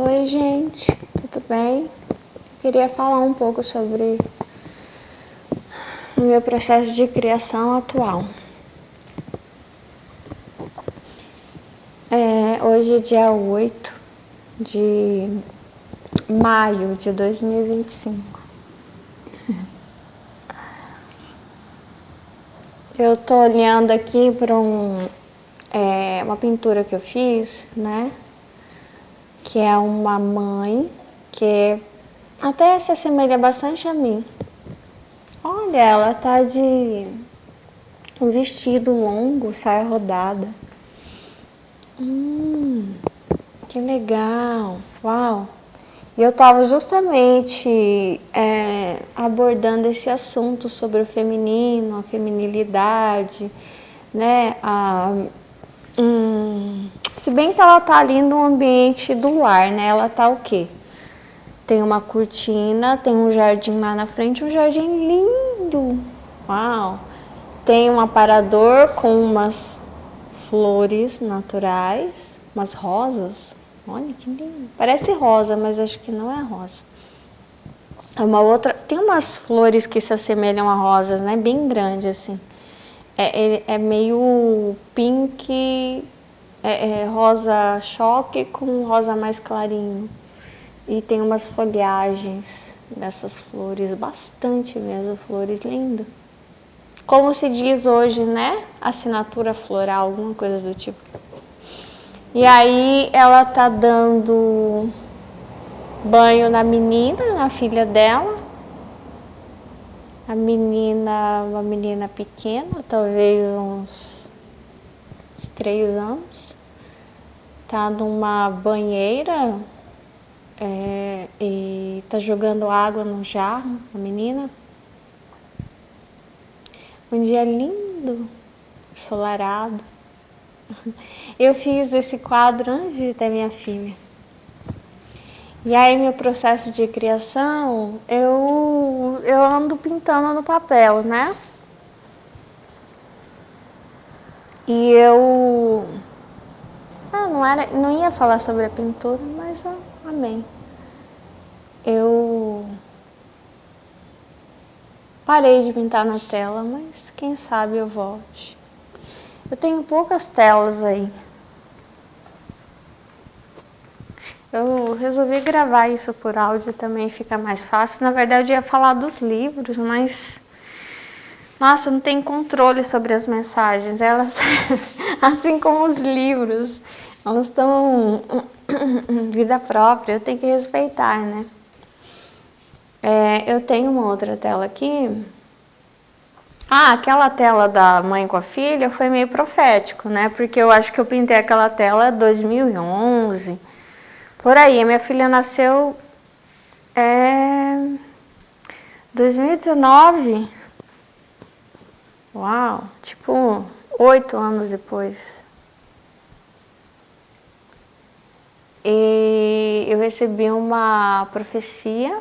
Oi, gente, tudo bem? Queria falar um pouco sobre o meu processo de criação atual. Hoje é dia 8 de maio de 2025. Eu tô olhando aqui para uma pintura que eu fiz, né? Que é uma mãe que até se assemelha bastante a mim. Olha, ela tá de um vestido longo, saia rodada. Que legal! Uau! E eu estava justamente abordando esse assunto sobre o feminino, a feminilidade, né? Se bem que ela tá ali no ambiente do lar, né? Ela tá o quê? Tem uma cortina, tem um jardim lá na frente, um jardim lindo! Uau! Tem um aparador com umas flores naturais, umas rosas. Olha que lindo. Parece rosa, mas acho que não é rosa. É uma outra. Tem umas flores que se assemelham a rosas, né? Bem grande assim. É meio pink, rosa choque com rosa mais clarinho. E tem umas folhagens dessas flores, bastante mesmo, flores lindas. Como se diz hoje, né? Assinatura floral, alguma coisa do tipo. E aí ela tá dando banho na menina, na filha dela. A menina, uma menina pequena, talvez uns 3 anos. Tá numa banheira e tá jogando água no jarro, a menina. Um dia lindo, ensolarado. Eu fiz esse quadro antes de ter minha filha. E aí, meu processo de criação, eu ando pintando no papel, né? E eu não ia falar sobre a pintura, mas amei. Eu parei de pintar na tela, mas quem sabe eu volte. Eu tenho poucas telas aí. Eu resolvi gravar isso por áudio também, fica mais fácil. Na verdade, eu ia falar dos livros, mas nossa, não tem controle sobre as mensagens. Elas, assim como os livros, elas estão vida própria, eu tenho que respeitar, né? Eu tenho uma outra tela aqui. Aquela tela da mãe com a filha foi meio profético, né? Porque eu acho que eu pintei aquela tela em 2011. Por aí, a minha filha nasceu 2019. Uau, tipo 8 anos depois. E eu recebi uma profecia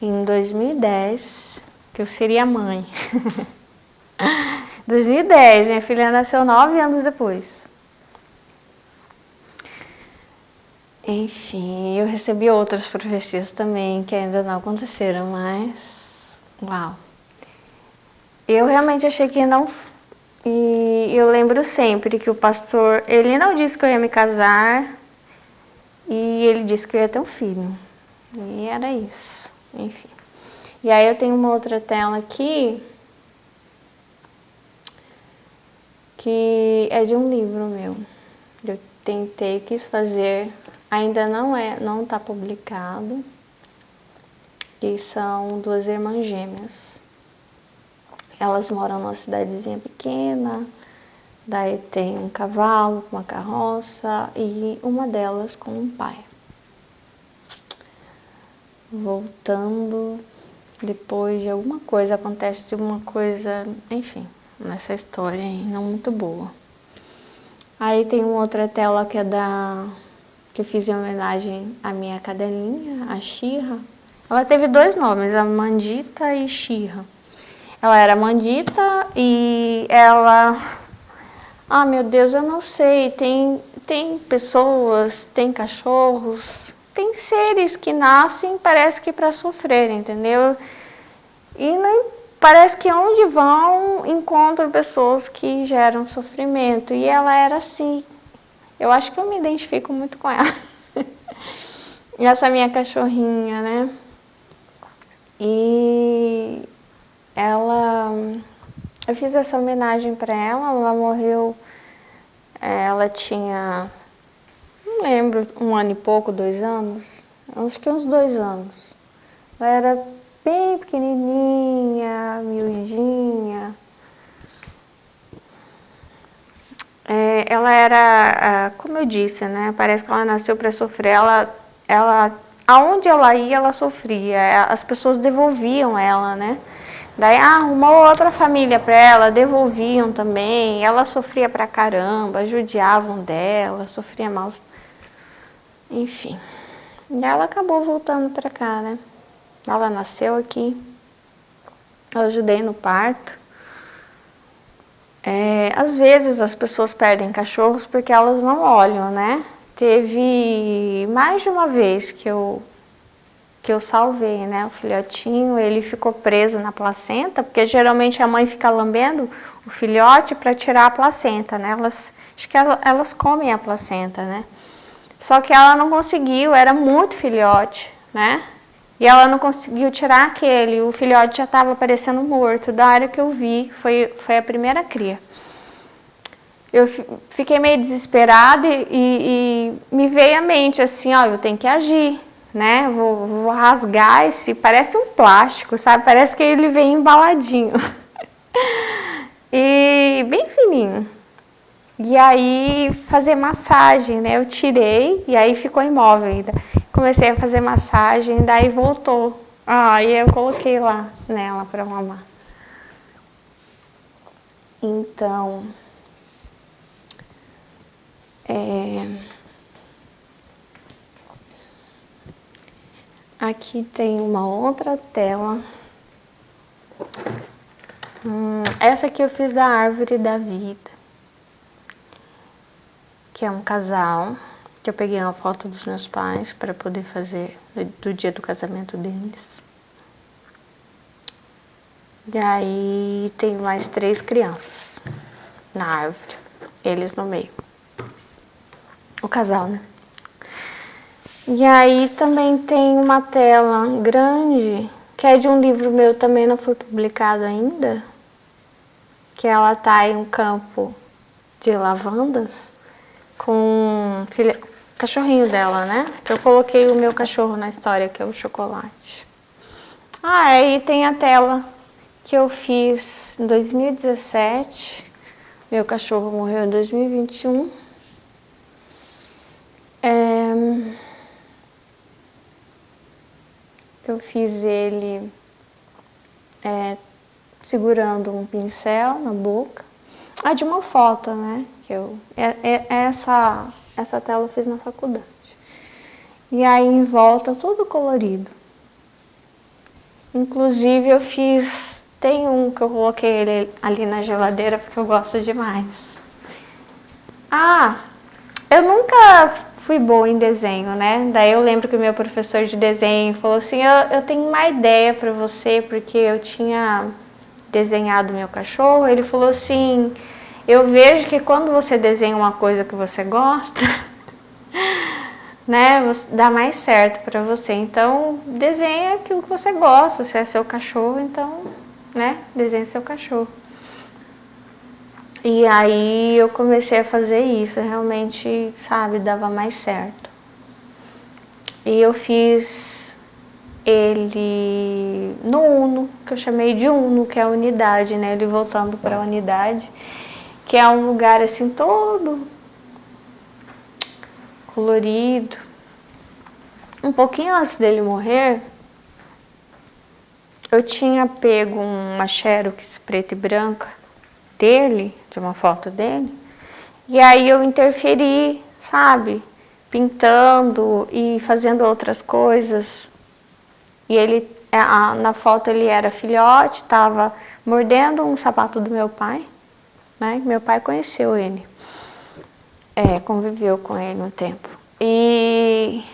em 2010 que eu seria mãe. 2010, minha filha nasceu 9 anos depois. Enfim, eu recebi outras profecias também que ainda não aconteceram, mas uau. Eu realmente achei que não. E eu lembro sempre que o pastor, ele não disse que eu ia me casar e ele disse que eu ia ter um filho. E era isso, enfim. E aí eu tenho uma outra tela aqui que é de um livro meu. Eu quis fazer, ainda não está publicado, que são 2 irmãs gêmeas. Elas moram numa cidadezinha pequena, daí tem um cavalo, uma carroça e uma delas com um pai. Voltando, depois de alguma coisa, acontece de uma coisa, enfim, nessa história aí, não muito boa. Aí tem uma outra tela que é que eu fiz em homenagem à minha cadelinha, a Shira. Ela teve 2 nomes, a Mandita e Shira. Ela era Mandita e ela... meu Deus, eu não sei. tem pessoas, tem cachorros, tem seres que nascem, parece que para sofrer, entendeu? E não, parece que onde vão encontram pessoas que geram sofrimento. E ela era assim. Eu acho que eu me identifico muito com ela. E essa minha cachorrinha, né? E ela, eu fiz essa homenagem para ela. Ela morreu, ela tinha, não lembro, 1 ano e pouco, 2 anos, acho que uns 2 anos. Ela era bem pequenininha, miudinha. Ela era, como eu disse, né? Parece que ela nasceu para sofrer. Aonde ela ia, ela sofria. As pessoas devolviam ela, né? Daí arrumou outra família para ela, devolviam também. Ela sofria pra caramba, judiavam dela, sofria mal. Enfim. E ela acabou voltando para cá, né? Ela nasceu aqui. Eu ajudei no parto. Às vezes as pessoas perdem cachorros porque elas não olham, né? Teve mais de uma vez que eu salvei, né? O filhotinho, ele ficou preso na placenta, porque geralmente a mãe fica lambendo o filhote para tirar a placenta, né? Acho que elas comem a placenta, né? Só que ela não conseguiu, era muito filhote, né? E ela não conseguiu tirar aquele, o filhote já estava parecendo morto. Da hora que eu vi, foi a primeira cria. Eu fiquei meio desesperada e me veio à mente assim, ó, eu tenho que agir, né? Vou rasgar esse, parece um plástico, sabe? Parece que ele vem embaladinho. E bem fininho. E aí fazer massagem, né? Eu tirei e aí ficou imóvel ainda. Comecei a fazer massagem, daí voltou. E eu coloquei lá nela para mamar. Então, aqui tem uma outra tela. Essa aqui eu fiz da árvore da vida, que é um casal, que eu peguei uma foto dos meus pais para poder fazer do dia do casamento deles. E aí tem mais 3 crianças na árvore, eles no meio. O casal, né? E aí também tem uma tela grande, que é de um livro meu, também não foi publicado ainda, que ela tá em um campo de lavandas com o cachorrinho dela, né? Que eu coloquei o meu cachorro na história, que é o Chocolate. Aí tem a tela que eu fiz em 2017. Meu cachorro morreu em 2021. Eu fiz ele segurando um pincel na boca. De uma foto, né? Essa tela eu fiz na faculdade. E aí em volta tudo colorido. Inclusive eu fiz, tem um que eu coloquei ele ali na geladeira porque eu gosto demais. Eu nunca fui boa em desenho, né? Daí eu lembro que o meu professor de desenho falou assim, eu tenho uma ideia para você, porque eu tinha desenhado meu cachorro. Ele falou assim, eu vejo que quando você desenha uma coisa que você gosta, né, dá mais certo para você. Então, desenha aquilo que você gosta. Se é seu cachorro, então, né, desenha seu cachorro. E aí eu comecei a fazer isso, realmente, sabe, dava mais certo. E eu fiz ele no Uno, que eu chamei de Uno, que é a unidade, né, ele voltando para a unidade, que é um lugar assim todo colorido. Um pouquinho antes dele morrer, eu tinha pego uma Xerox preta e branca dele, de uma foto dele, e aí eu interferi, sabe, pintando e fazendo outras coisas. E ele, na foto ele era filhote, estava mordendo um sapato do meu pai, né? Meu pai conheceu ele. conviveu com ele um tempo. E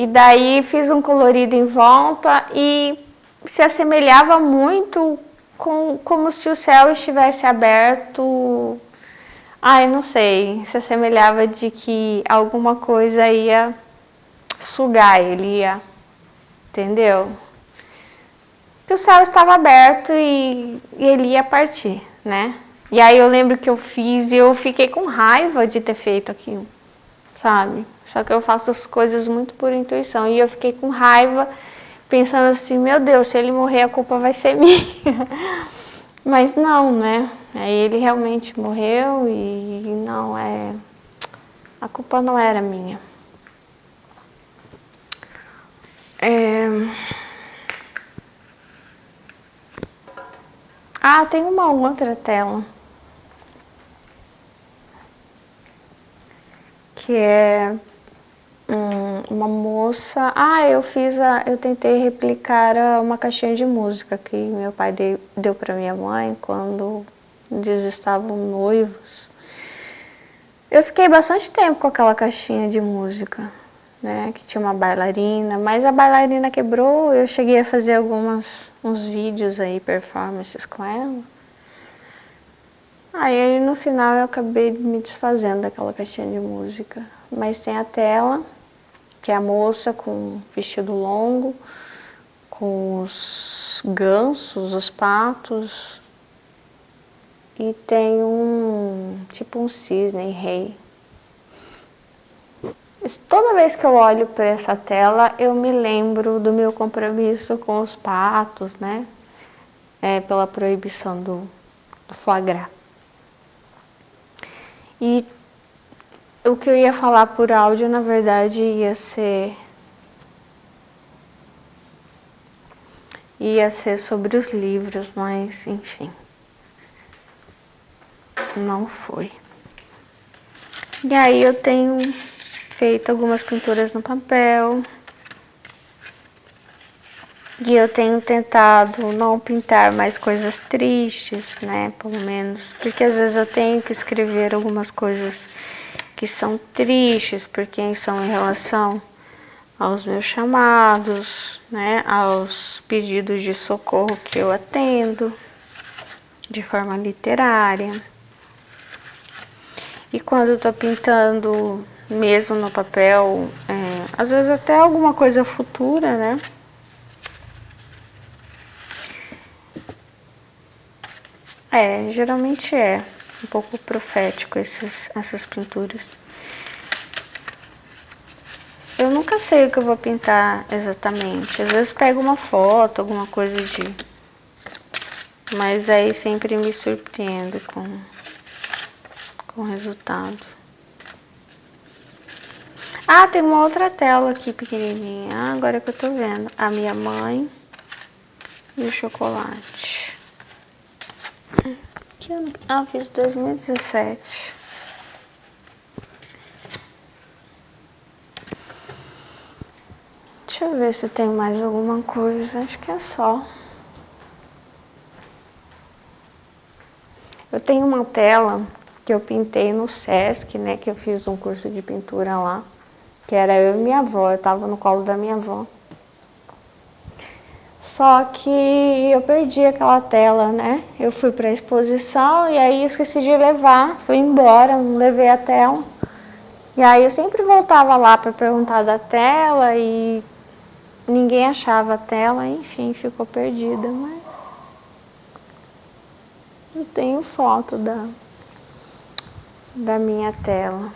daí fiz um colorido em volta e se assemelhava muito como se o céu estivesse aberto. Ai, não sei, se assemelhava de que alguma coisa ia sugar ele, entendeu? Que o céu estava aberto e ele ia partir, né? E aí eu lembro que eu fiz e eu fiquei com raiva de ter feito aquilo, sabe? Só que eu faço as coisas muito por intuição e eu fiquei com raiva, pensando assim, meu Deus, se ele morrer a culpa vai ser minha. Mas não, né? Aí ele realmente morreu e não a culpa não era minha. Tem uma outra tela que é uma moça. Eu tentei replicar uma caixinha de música que meu pai deu para minha mãe quando eles estavam noivos. Eu fiquei bastante tempo com aquela caixinha de música, né? Que tinha uma bailarina, mas a bailarina quebrou. Eu cheguei a fazer uns vídeos aí, performances com ela. Aí no final eu acabei me desfazendo daquela caixinha de música. Mas tem a tela, que é a moça com vestido longo, com os gansos, os patos, e tem tipo um cisne rei. Toda vez que eu olho para essa tela, eu me lembro do meu compromisso com os patos, né? Pela proibição do foie gras. E o que eu ia falar por áudio, na verdade, ia ser sobre os livros, mas enfim, não foi. E aí eu tenho feito algumas pinturas no papel. E eu tenho tentado não pintar mais coisas tristes, né, pelo menos, porque às vezes eu tenho que escrever algumas coisas que são tristes, porque são em relação aos meus chamados, né, aos pedidos de socorro que eu atendo de forma literária. E quando eu tô pintando mesmo no papel, às vezes até alguma coisa futura, né, geralmente é um pouco profético essas pinturas. Eu nunca sei o que eu vou pintar exatamente. Às vezes pego uma foto, alguma coisa mas aí sempre me surpreendo com o resultado. Tem uma outra tela aqui pequenininha. Agora que eu tô vendo. A minha mãe e o chocolate. Fiz 2017. Deixa eu ver se tem mais alguma coisa. Acho que é só. Eu tenho uma tela que eu pintei no Sesc, né? Que eu fiz um curso de pintura lá. Que era eu e minha avó. Eu tava no colo da minha avó. Só que eu perdi aquela tela, né? Eu fui para a exposição e aí eu esqueci de levar, fui embora, não levei a tela. E aí eu sempre voltava lá para perguntar da tela e ninguém achava a tela, enfim, ficou perdida, mas eu tenho foto da minha tela.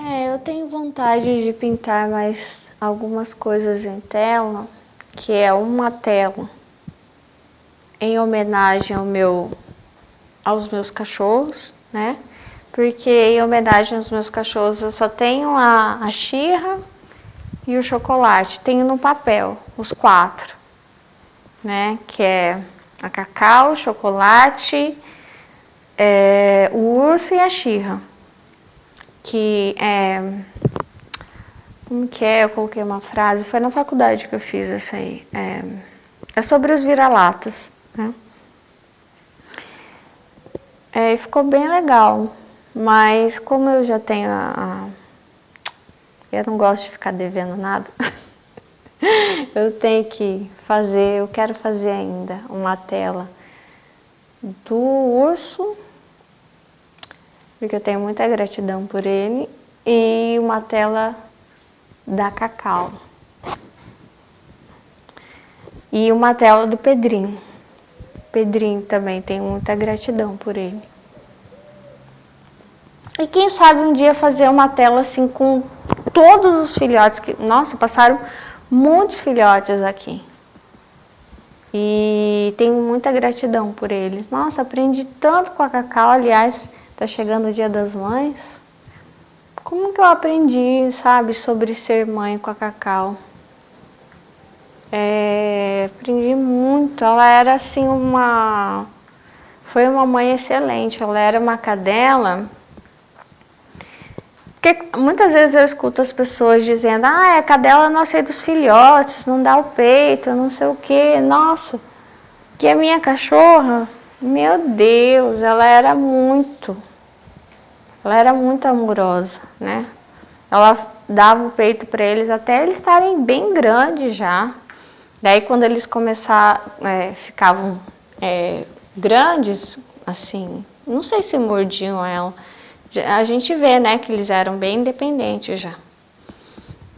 Eu tenho vontade de pintar mais algumas coisas em tela, que é uma tela em homenagem aos meus cachorros, né? Porque em homenagem aos meus cachorros eu só tenho a Shira e o chocolate. Tenho no papel, os 4, né? Que é a Cacau, o chocolate, o urso e a Shira. Que o como que é? Eu coloquei uma frase, foi na faculdade que eu fiz essa aí. É sobre os vira-latas, né? E ficou bem legal, mas como eu já tenho eu não gosto de ficar devendo nada. Eu tenho que fazer, eu quero fazer ainda uma tela do urso, porque eu tenho muita gratidão por ele, e uma tela da Cacau. E uma tela do Pedrinho. Pedrinho também tenho muita gratidão por ele. E quem sabe um dia fazer uma tela assim com todos os filhotes que, nossa, passaram muitos filhotes aqui. E tenho muita gratidão por eles. Nossa, aprendi tanto com a Cacau, aliás, tá chegando o Dia das Mães. Como que eu aprendi, sabe, sobre ser mãe com a Cacau? Aprendi muito. Ela era assim foi uma mãe excelente. Ela era uma cadela. Porque muitas vezes eu escuto as pessoas dizendo: a cadela não aceita os filhotes, não dá o peito, não sei o que. Nossa, que a minha cachorra, meu Deus, ela era muito amorosa, né? Ela dava o peito para eles até eles estarem bem grandes já. Daí quando eles ficavam grandes, assim, não sei se mordiam ela. A gente vê, né, que eles eram bem independentes já.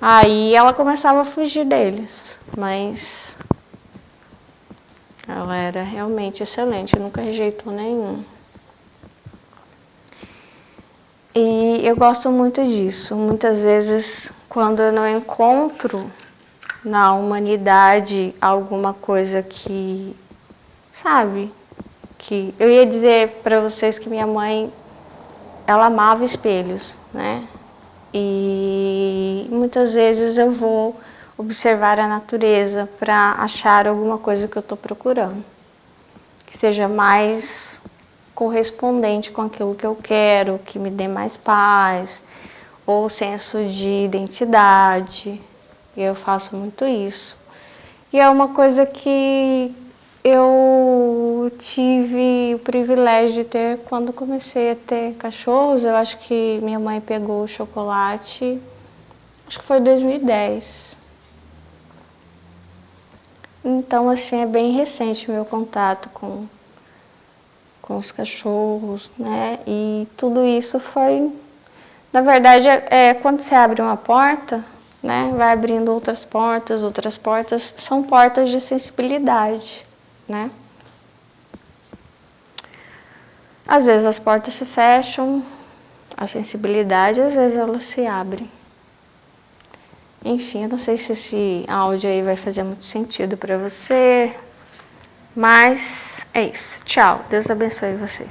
Aí ela começava a fugir deles, mas ela era realmente excelente, nunca rejeitou nenhum. E eu gosto muito disso. Muitas vezes, quando eu não encontro na humanidade alguma coisa que, sabe, que eu ia dizer para vocês que minha mãe, ela amava espelhos, né? E muitas vezes eu vou observar a natureza para achar alguma coisa que eu estou procurando, que seja mais correspondente com aquilo que eu quero, que me dê mais paz, ou senso de identidade. E eu faço muito isso. E é uma coisa que eu tive o privilégio de ter quando comecei a ter cachorros. Eu acho que minha mãe pegou o chocolate, acho que foi 2010. Então, assim, é bem recente o meu contato com os cachorros, né? E tudo isso foi, na verdade, quando você abre uma porta, né? Vai abrindo outras portas são portas de sensibilidade, né? Às vezes as portas se fecham, a sensibilidade, às vezes elas se abrem. Enfim, eu não sei se esse áudio aí vai fazer muito sentido para você, mas é isso. Tchau. Deus abençoe vocês.